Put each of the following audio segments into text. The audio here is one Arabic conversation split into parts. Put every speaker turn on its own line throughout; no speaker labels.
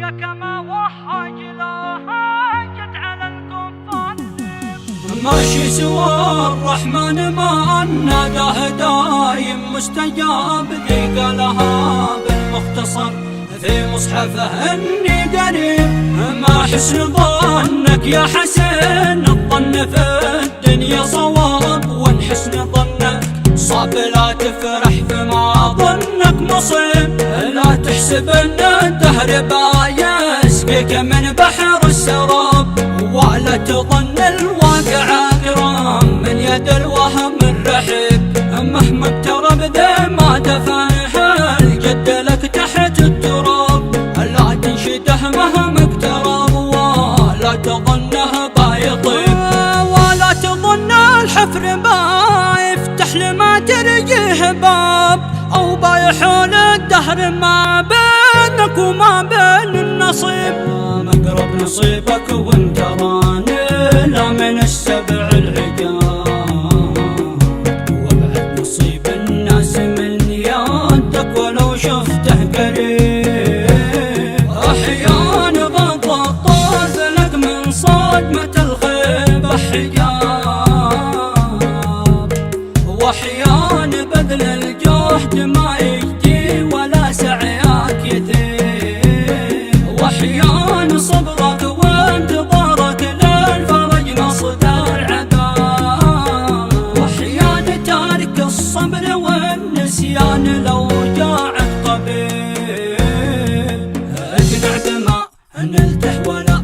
وابقى كما وحج لا هاجت على الكفار.
ماشي سوى الرحمن ما ناداه دايم مستجاب، ذي قالها بالمختصر في مصحفه اني قريب. ما حسن ظنك يا حسن، الظن في الدنيا صواب، وان حسن ظنك صعب لا تفرح فيما ظنك مصيب. لا تحسب ان الدهر بايسقيك من بحر السراب، ولا تظن الواقع اكرم من يد الوهم الرحيب. مهما اقترب ذا ما دفعه الجد لك تحت التراب، لا تنشده مهما اقترب ولا تظنه بايطيب. ولا تظن الحفر بايفتح لما ترجيه باب، او بايحول الدهر ما بينك وما بين النصيب. مقرب نصيبك وانت راني لا من السبع العجاب، وابعد نصيب الناس من يدك ولو شفته قريب. احيان غض الطرف لك من صدمة الخيبة حجاب، واحيان بذل الجهد ما يجدي ولا سعيك يثيب، واحيان صبرك وانتظارك للفرج مصدر عذاب، واحيان تارك الصبر والنسيان لو جاعك طبيب. اقنع بما نلته ولا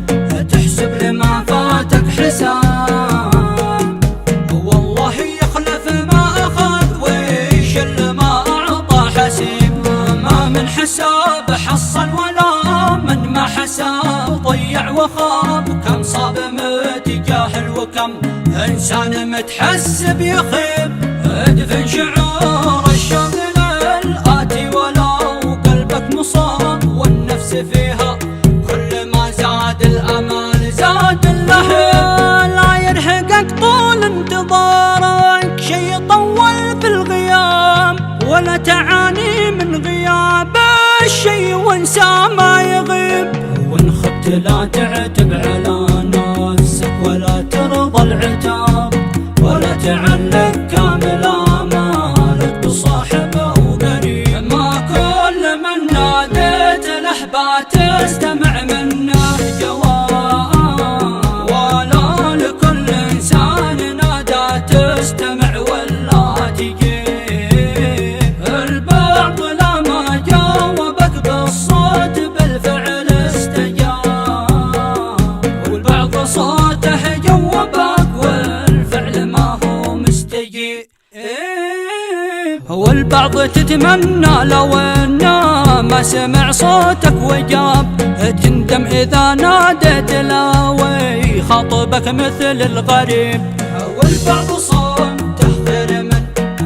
تحسب لما فاتك حساب، والله يخلف ما اخذ ويشل ما اعطى حسيب. ما من حساب حصل ولا من ما حساب ضيع وخاب، كم صاب متجاهل وكم انسان متحسب يخيب. ادفن شعور الشوق للآتي ولو قلبك مصاب، والنفس فيها كل ما زاد الامال زاد اللهيب. لا يرهقك طول انتظارك شي يطول في الغياب، ولا تعاني من غياب الشي وانسى ما يغيب. وان خبت لا تعتب على نفسك ولا ترضى العتاب، ولا تعلق كامل امالك بصاحبه وقريب. ما كل من ناديت له بتستمع منه جواب، ولا لكل انسان نادى تستمع ولا تجيب. البعض لما جاوبك بالصوت بالفعل استجاب، والبعض صوته جوبك والفعل ما هو مستجيب. والبعض تتمنى لو انه ما سمع صوتك وجاب، تندم اذا ناديت له ويخاطبك مثل الغريب. والبعض صوته غير من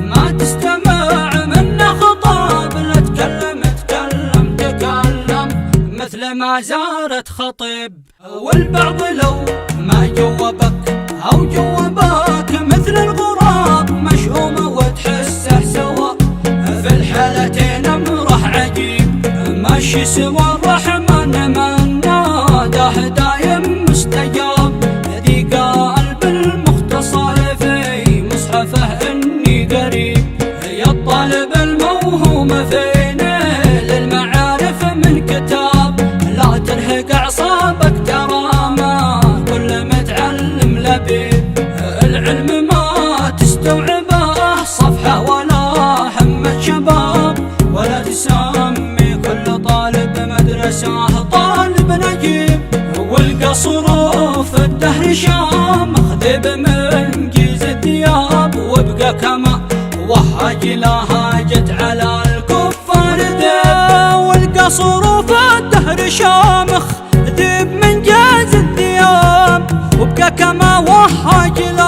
ما تستمع منه خطاب، لا تكلم تكلم مثل ما زارت خطيب. والبعض لو ما جوبك او جوبك مثل الغراب، مشؤوم وتحسه سوا في الحالتين امره عجيب. ماشي سوى الرحمن من ناداه دايم مستجاب، ذي قال بالمختصر في مصحفه اني قريب. يا الطالب الموهوم في نيل المعارف من كتاب، لا ترهق اعصابك ترى ما كل متعلم لبيب. العلم ما تستوعبه صفحه ولا همة شباب، ولا تسمي كل طالب مدرسة طالب نجيب. والقصر في الدهر شامخ ذيب من جيز الثياب، وابقى كما وهاج لا هاجت على الكفار ذيب. والقصر في الدهر شامخ ذيب من جيز الثياب، وابقى كما وهاج لا